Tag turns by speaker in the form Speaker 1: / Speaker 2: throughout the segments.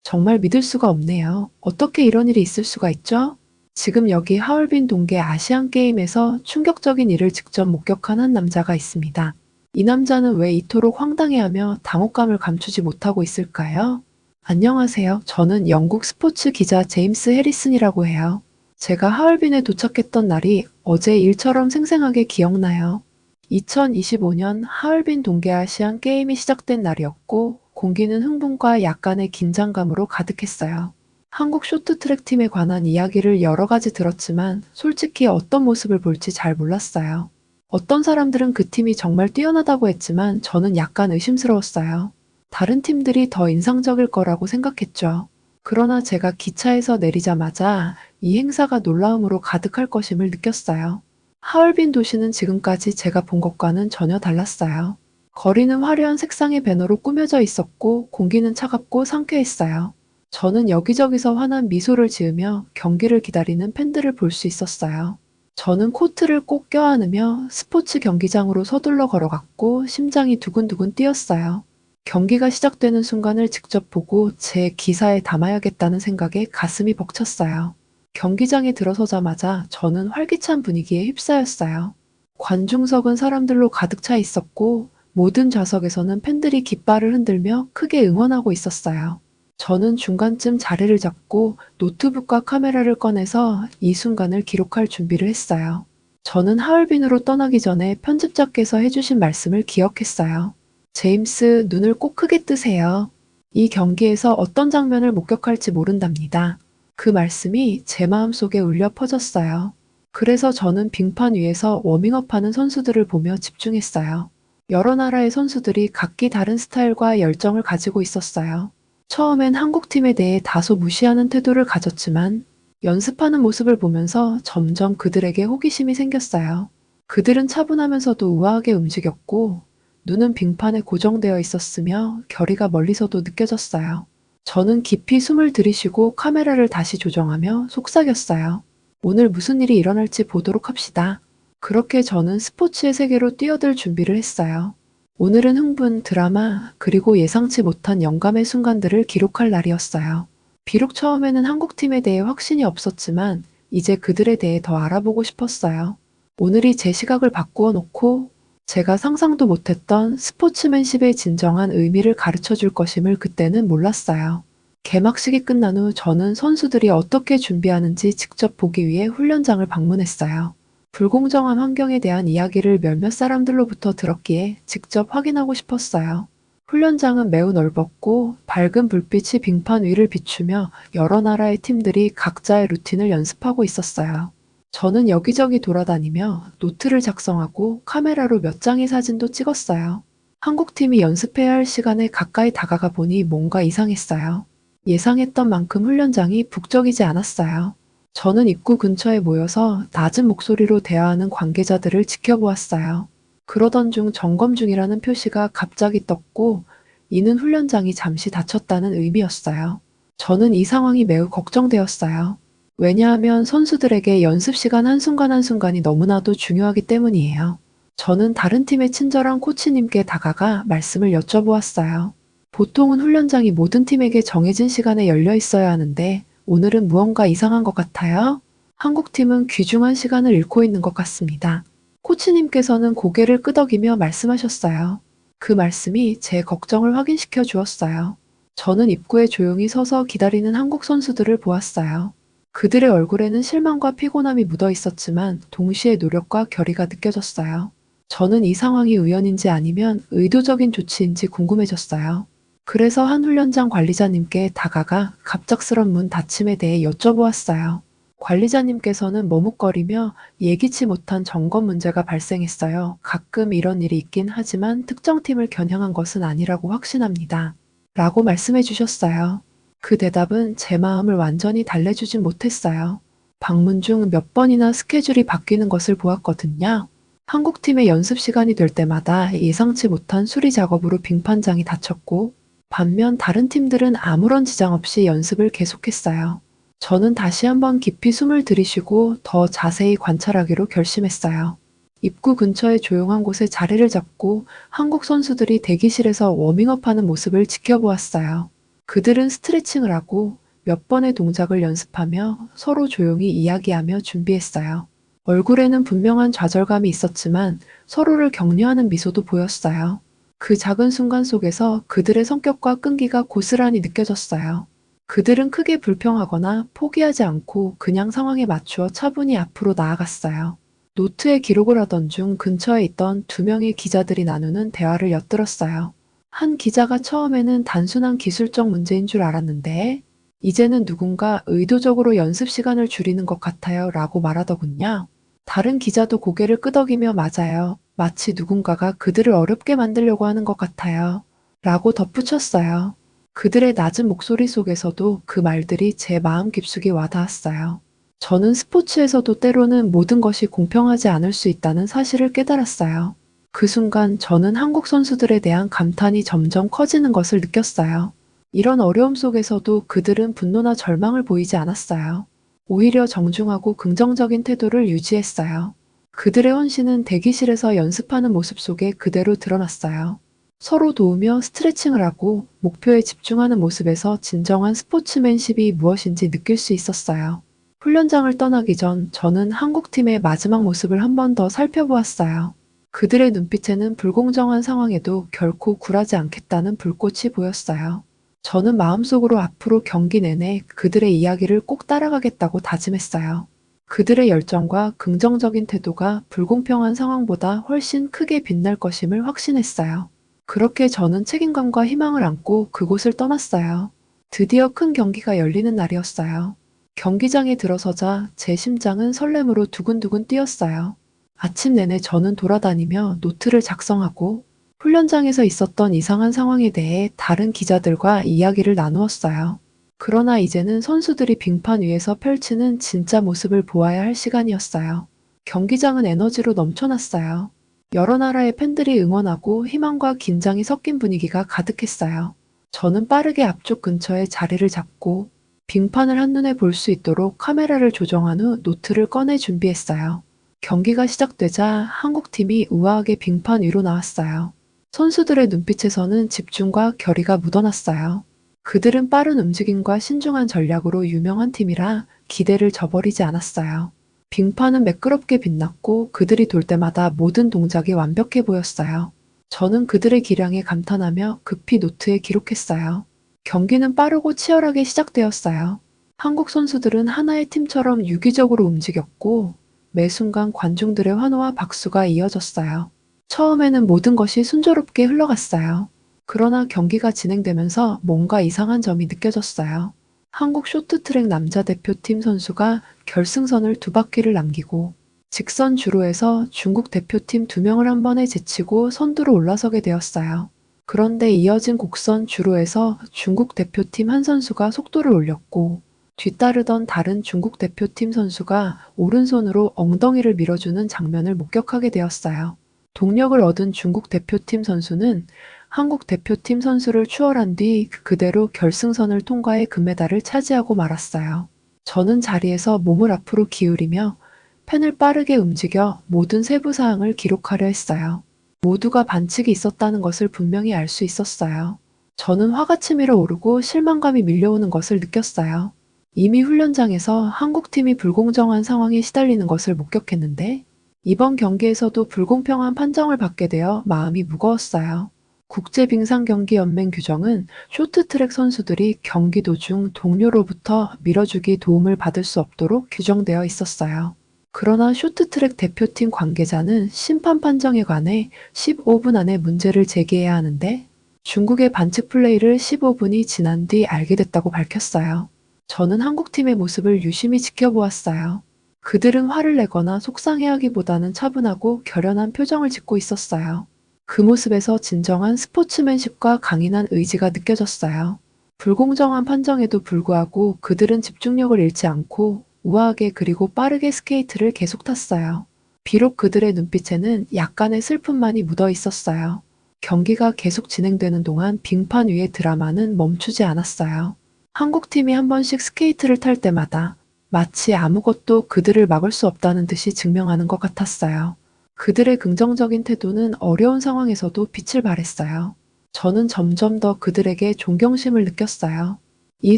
Speaker 1: 정말 믿을 수가 없네요. 어떻게 이런 일이 있을 수가 있죠? 지금 여기 하얼빈 동계 아시안 게임에서 충격적인 일을 직접 목격한 한 남자가 있습니다. 이 남자는 왜 이토록 황당해하며 당혹감을 감추지 못하고 있을까요? 안녕하세요. 저는 영국 스포츠 기자 제임스 해리슨이라고 해요. 제가 하얼빈에 도착했던 날이 어제 일처럼 생생하게 기억나요. 2025년 하얼빈 동계아시안 게임이 시작된 날이었고 공기는 흥분과 약간의 긴장감으로 가득했어요. 한국 쇼트트랙 팀에 관한 이야기를 여러 가지 들었지만 솔직히 어떤 모습을 볼지 잘 몰랐어요. 어떤 사람들은 그 팀이 정말 뛰어나다고 했지만 저는 약간 의심스러웠어요. 다른 팀들이 더 인상적일 거라고 생각했죠. 그러나 제가 기차에서 내리자마자 이 행사가 놀라움으로 가득할 것임을 느꼈어요. 하얼빈 도시는 지금까지 제가 본 것과는 전혀 달랐어요. 거리는 화려한 색상의 배너로 꾸며져 있었고 공기는 차갑고 상쾌했어요. 저는 여기저기서 환한 미소를 지으며 경기를 기다리는 팬들을 볼 수 있었어요. 저는 코트를 꼭 껴안으며 스포츠 경기장으로 서둘러 걸어갔고 심장이 두근두근 뛰었어요. 경기가 시작되는 순간을 직접 보고 제 기사에 담아야겠다는 생각에 가슴이 벅찼어요. 경기장에 들어서자마자 저는 활기찬 분위기에 휩싸였어요. 관중석은 사람들로 가득 차 있었고 모든 좌석에서는 팬들이 깃발을 흔들며 크게 응원하고 있었어요. 저는 중간쯤 자리를 잡고 노트북과 카메라를 꺼내서 이 순간을 기록할 준비를 했어요. 저는 하얼빈으로 떠나기 전에 편집자께서 해주신 말씀을 기억했어요. 제임스, 눈을 꼭 크게 뜨세요. 이 경기에서 어떤 장면을 목격할지 모른답니다. 그 말씀이 제 마음속에 울려 퍼졌어요. 그래서 저는 빙판 위에서 워밍업하는 선수들을 보며 집중했어요. 여러 나라의 선수들이 각기 다른 스타일과 열정을 가지고 있었어요. 처음엔 한국팀에 대해 다소 무시하는 태도를 가졌지만 연습하는 모습을 보면서 점점 그들에게 호기심이 생겼어요. 그들은 차분하면서도 우아하게 움직였고 눈은 빙판에 고정되어 있었으며 결의가 멀리서도 느껴졌어요. 저는 깊이 숨을 들이쉬고 카메라를 다시 조정하며 속삭였어요. 오늘 무슨 일이 일어날지 보도록 합시다. 그렇게 저는 스포츠의 세계로 뛰어들 준비를 했어요. 오늘은 흥분, 드라마, 그리고 예상치 못한 영감의 순간들을 기록할 날이었어요. 비록 처음에는 한국팀에 대해 확신이 없었지만 이제 그들에 대해 더 알아보고 싶었어요. 오늘이 제 시각을 바꾸어 놓고 제가 상상도 못했던 스포츠맨십의 진정한 의미를 가르쳐 줄 것임을 그때는 몰랐어요. 개막식이 끝난 후 저는 선수들이 어떻게 준비하는지 직접 보기 위해 훈련장을 방문했어요. 불공정한 환경에 대한 이야기를 몇몇 사람들로부터 들었기에 직접 확인하고 싶었어요. 훈련장은 매우 넓었고 밝은 불빛이 빙판 위를 비추며 여러 나라의 팀들이 각자의 루틴을 연습하고 있었어요. 저는 여기저기 돌아다니며 노트를 작성하고 카메라로 몇 장의 사진도 찍었어요. 한국팀이 연습해야 할 시간에 가까이 다가가 보니 뭔가 이상했어요. 예상했던 만큼 훈련장이 북적이지 않았어요. 저는 입구 근처에 모여서 낮은 목소리로 대화하는 관계자들을 지켜보았어요. 그러던 중 점검 중이라는 표시가 갑자기 떴고 이는 훈련장이 잠시 닫혔다는 의미였어요. 저는 이 상황이 매우 걱정되었어요. 왜냐하면 선수들에게 연습 시간 한순간 한순간이 너무나도 중요하기 때문이에요. 저는 다른 팀의 친절한 코치님께 다가가 말씀을 여쭤보았어요. 보통은 훈련장이 모든 팀에게 정해진 시간에 열려 있어야 하는데 오늘은 무언가 이상한 것 같아요. 한국팀은 귀중한 시간을 잃고 있는 것 같습니다. 코치님께서는 고개를 끄덕이며 말씀하셨어요. 그 말씀이 제 걱정을 확인시켜 주었어요. 저는 입구에 조용히 서서 기다리는 한국 선수들을 보았어요. 그들의 얼굴에는 실망과 피곤함이 묻어 있었지만 동시에 노력과 결의가 느껴졌어요. 저는 이 상황이 우연인지 아니면 의도적인 조치인지 궁금해졌어요. 그래서 한 훈련장 관리자님께 다가가 갑작스런 문 닫힘에 대해 여쭤보았어요. 관리자님께서는 머뭇거리며 예기치 못한 점검 문제가 발생했어요. 가끔 이런 일이 있긴 하지만 특정 팀을 겨냥한 것은 아니라고 확신합니다. 라고 말씀해 주셨어요. 그 대답은 제 마음을 완전히 달래주진 못했어요. 방문 중 몇 번이나 스케줄이 바뀌는 것을 보았거든요. 한국팀의 연습 시간이 될 때마다 예상치 못한 수리 작업으로 빙판장이 닫혔고 반면 다른 팀들은 아무런 지장 없이 연습을 계속했어요. 저는 다시 한번 깊이 숨을 들이쉬고 더 자세히 관찰하기로 결심했어요. 입구 근처의 조용한 곳에 자리를 잡고 한국 선수들이 대기실에서 워밍업하는 모습을 지켜보았어요. 그들은 스트레칭을 하고 몇 번의 동작을 연습하며 서로 조용히 이야기하며 준비했어요. 얼굴에는 분명한 좌절감이 있었지만 서로를 격려하는 미소도 보였어요. 그 작은 순간 속에서 그들의 성격과 끈기가 고스란히 느껴졌어요. 그들은 크게 불평하거나 포기하지 않고 그냥 상황에 맞추어 차분히 앞으로 나아갔어요. 노트에 기록을 하던 중 근처에 있던 두 명의 기자들이 나누는 대화를 엿들었어요. 한 기자가 처음에는 단순한 기술적 문제인 줄 알았는데, 이제는 누군가 의도적으로 연습 시간을 줄이는 것 같아요 라고 말하더군요. 다른 기자도 고개를 끄덕이며 맞아요. 마치 누군가가 그들을 어렵게 만들려고 하는 것 같아요. 라고 덧붙였어요. 그들의 낮은 목소리 속에서도 그 말들이 제 마음 깊숙이 와닿았어요. 저는 스포츠에서도 때로는 모든 것이 공평하지 않을 수 있다는 사실을 깨달았어요. 그 순간 저는 한국 선수들에 대한 감탄이 점점 커지는 것을 느꼈어요. 이런 어려움 속에서도 그들은 분노나 절망을 보이지 않았어요. 오히려 정중하고 긍정적인 태도를 유지했어요. 그들의 헌신은 대기실에서 연습하는 모습 속에 그대로 드러났어요. 서로 도우며 스트레칭을 하고 목표에 집중하는 모습에서 진정한 스포츠맨십이 무엇인지 느낄 수 있었어요. 훈련장을 떠나기 전 저는 한국팀의 마지막 모습을 한 번 더 살펴보았어요. 그들의 눈빛에는 불공정한 상황에도 결코 굴하지 않겠다는 불꽃이 보였어요. 저는 마음속으로 앞으로 경기 내내 그들의 이야기를 꼭 따라가겠다고 다짐했어요. 그들의 열정과 긍정적인 태도가 불공평한 상황보다 훨씬 크게 빛날 것임을 확신했어요. 그렇게 저는 책임감과 희망을 안고 그곳을 떠났어요. 드디어 큰 경기가 열리는 날이었어요. 경기장에 들어서자 제 심장은 설렘으로 두근두근 뛰었어요. 아침 내내 저는 돌아다니며 노트를 작성하고 훈련장에서 있었던 이상한 상황에 대해 다른 기자들과 이야기를 나누었어요. 그러나 이제는 선수들이 빙판 위에서 펼치는 진짜 모습을 보아야 할 시간이었어요. 경기장은 에너지로 넘쳐났어요. 여러 나라의 팬들이 응원하고 희망과 긴장이 섞인 분위기가 가득했어요. 저는 빠르게 앞쪽 근처에 자리를 잡고 빙판을 한눈에 볼 수 있도록 카메라를 조정한 후 노트를 꺼내 준비했어요. 경기가 시작되자 한국팀이 우아하게 빙판 위로 나왔어요. 선수들의 눈빛에서는 집중과 결의가 묻어났어요. 그들은 빠른 움직임과 신중한 전략으로 유명한 팀이라 기대를 저버리지 않았어요. 빙판은 매끄럽게 빛났고 그들이 돌 때마다 모든 동작이 완벽해 보였어요. 저는 그들의 기량에 감탄하며 급히 노트에 기록했어요. 경기는 빠르고 치열하게 시작되었어요. 한국 선수들은 하나의 팀처럼 유기적으로 움직였고 매 순간 관중들의 환호와 박수가 이어졌어요. 처음에는 모든 것이 순조롭게 흘러갔어요. 그러나 경기가 진행되면서 뭔가 이상한 점이 느껴졌어요. 한국 쇼트트랙 남자 대표팀 선수가 결승선을 두 바퀴를 남기고 직선 주로에서 중국 대표팀 두 명을 한 번에 제치고 선두로 올라서게 되었어요. 그런데 이어진 곡선 주로에서 중국 대표팀 한 선수가 속도를 올렸고 뒤따르던 다른 중국 대표팀 선수가 오른손으로 엉덩이를 밀어주는 장면을 목격하게 되었어요. 동력을 얻은 중국 대표팀 선수는 한국 대표팀 선수를 추월한 뒤 그대로 결승선을 통과해 금메달을 차지하고 말았어요. 저는 자리에서 몸을 앞으로 기울이며 펜을 빠르게 움직여 모든 세부 사항을 기록하려 했어요. 모두가 반칙이 있었다는 것을 분명히 알 수 있었어요. 저는 화가 치밀어 오르고 실망감이 밀려오는 것을 느꼈어요. 이미 훈련장에서 한국팀이 불공정한 상황에 시달리는 것을 목격했는데 이번 경기에서도 불공평한 판정을 받게 되어 마음이 무거웠어요. 국제빙상경기연맹 규정은 쇼트트랙 선수들이 경기 도중 동료로부터 밀어주기 도움을 받을 수 없도록 규정되어 있었어요. 그러나 쇼트트랙 대표팀 관계자는 심판 판정에 관해 15분 안에 문제를 제기해야 하는데 중국의 반칙 플레이를 15분이 지난 뒤 알게 됐다고 밝혔어요. 저는 한국팀의 모습을 유심히 지켜보았어요. 그들은 화를 내거나 속상해하기보다는 차분하고 결연한 표정을 짓고 있었어요. 그 모습에서 진정한 스포츠맨십과 강인한 의지가 느껴졌어요. 불공정한 판정에도 불구하고 그들은 집중력을 잃지 않고 우아하게 그리고 빠르게 스케이트를 계속 탔어요. 비록 그들의 눈빛에는 약간의 슬픔만이 묻어 있었어요. 경기가 계속 진행되는 동안 빙판 위의 드라마는 멈추지 않았어요. 한국팀이 한 번씩 스케이트를 탈 때마다 마치 아무것도 그들을 막을 수 없다는 듯이 증명하는 것 같았어요. 그들의 긍정적인 태도는 어려운 상황에서도 빛을 발했어요. 저는 점점 더 그들에게 존경심을 느꼈어요. 이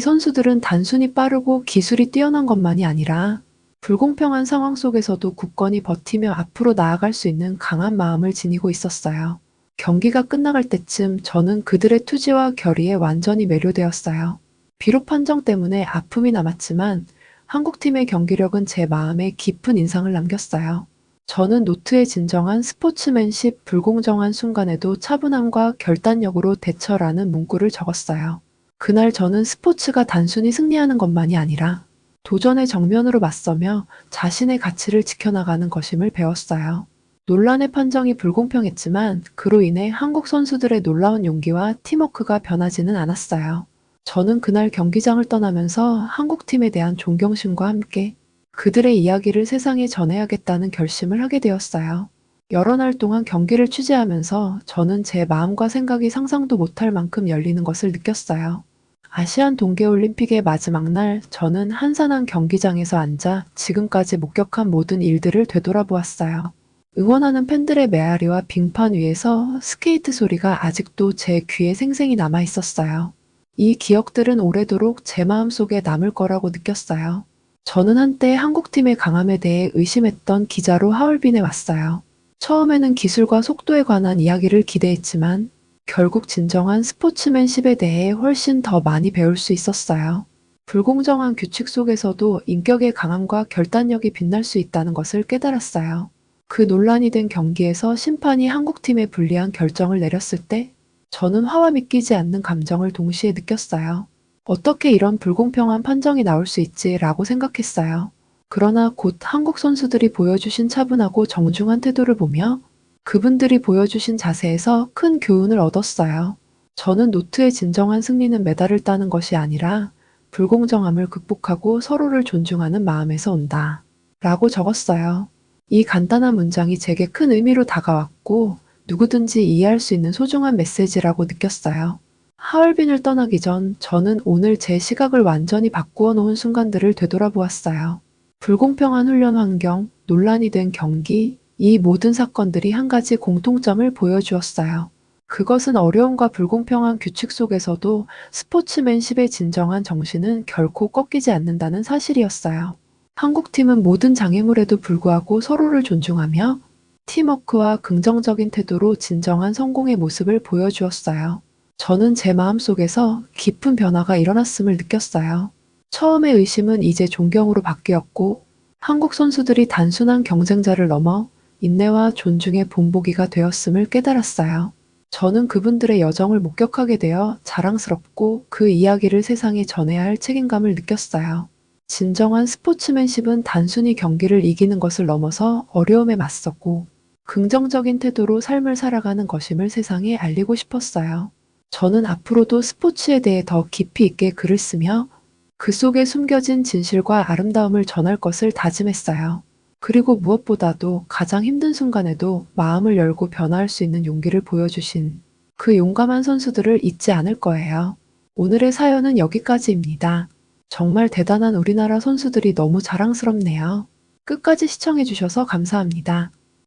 Speaker 1: 선수들은 단순히 빠르고 기술이 뛰어난 것만이 아니라 불공평한 상황 속에서도 굳건히 버티며 앞으로 나아갈 수 있는 강한 마음을 지니고 있었어요. 경기가 끝나갈 때쯤 저는 그들의 투지와 결의에 완전히 매료되었어요. 비록 판정 때문에 아픔이 남았지만 한국팀의 경기력은 제 마음에 깊은 인상을 남겼어요. 저는 노트에 진정한 스포츠맨십, 불공정한 순간에도 차분함과 결단력으로 대처라는 문구를 적었어요. 그날 저는 스포츠가 단순히 승리하는 것만이 아니라 도전의 정면으로 맞서며 자신의 가치를 지켜나가는 것임을 배웠어요. 논란의 판정이 불공평했지만 그로 인해 한국 선수들의 놀라운 용기와 팀워크가 변하지는 않았어요. 저는 그날 경기장을 떠나면서 한국팀에 대한 존경심과 함께 그들의 이야기를 세상에 전해야겠다는 결심을 하게 되었어요. 여러 날 동안 경기를 취재하면서 저는 제 마음과 생각이 상상도 못할 만큼 열리는 것을 느꼈어요. 아시안 동계올림픽의 마지막 날 저는 한산한 경기장에서 앉아 지금까지 목격한 모든 일들을 되돌아보았어요. 응원하는 팬들의 메아리와 빙판 위에서 스케이트 소리가 아직도 제 귀에 생생히 남아 있었어요. 이 기억들은 오래도록 제 마음속에 남을 거라고 느꼈어요. 저는 한때 한국팀의 강함에 대해 의심했던 기자로 하얼빈에 왔어요. 처음에는 기술과 속도에 관한 이야기를 기대했지만 결국 진정한 스포츠맨십에 대해 훨씬 더 많이 배울 수 있었어요. 불공정한 규칙 속에서도 인격의 강함과 결단력이 빛날 수 있다는 것을 깨달았어요. 그 논란이 된 경기에서 심판이 한국팀에 불리한 결정을 내렸을 때 저는 화와 믿기지 않는 감정을 동시에 느꼈어요. 어떻게 이런 불공평한 판정이 나올 수 있지라고 생각했어요. 그러나 곧 한국 선수들이 보여주신 차분하고 정중한 태도를 보며 그분들이 보여주신 자세에서 큰 교훈을 얻었어요. 저는 노트의 진정한 승리는 메달을 따는 것이 아니라 불공정함을 극복하고 서로를 존중하는 마음에서 온다. 라고 적었어요. 이 간단한 문장이 제게 큰 의미로 다가왔고 누구든지 이해할 수 있는 소중한 메시지라고 느꼈어요. 하얼빈을 떠나기 전 저는 오늘 제 시각을 완전히 바꾸어 놓은 순간들을 되돌아보았어요. 불공평한 훈련 환경, 논란이 된 경기, 이 모든 사건들이 한 가지 공통점을 보여주었어요. 그것은 어려움과 불공평한 규칙 속에서도 스포츠맨십의 진정한 정신은 결코 꺾이지 않는다는 사실이었어요. 한국팀은 모든 장애물에도 불구하고 서로를 존중하며 팀워크와 긍정적인 태도로 진정한 성공의 모습을 보여주었어요. 저는 제 마음속에서 깊은 변화가 일어났음을 느꼈어요. 처음의 의심은 이제 존경으로 바뀌었고 한국 선수들이 단순한 경쟁자를 넘어 인내와 존중의 본보기가 되었음을 깨달았어요. 저는 그분들의 여정을 목격하게 되어 자랑스럽고 그 이야기를 세상에 전해야 할 책임감을 느꼈어요. 진정한 스포츠맨십은 단순히 경기를 이기는 것을 넘어서 어려움에 맞섰고 긍정적인 태도로 삶을 살아가는 것임을 세상에 알리고 싶었어요. 저는 앞으로도 스포츠에 대해 더 깊이 있게 글을 쓰며 그 속에 숨겨진 진실과 아름다움을 전할 것을 다짐했어요. 그리고 무엇보다도 가장 힘든 순간에도 마음을 열고 변화할 수 있는 용기를 보여주신 그 용감한 선수들을 잊지 않을 거예요. 오늘의 사연은 여기까지입니다. 정말 대단한 우리나라 선수들이 너무 자랑스럽네요. 끝까지 시청해주셔서 감사합니다.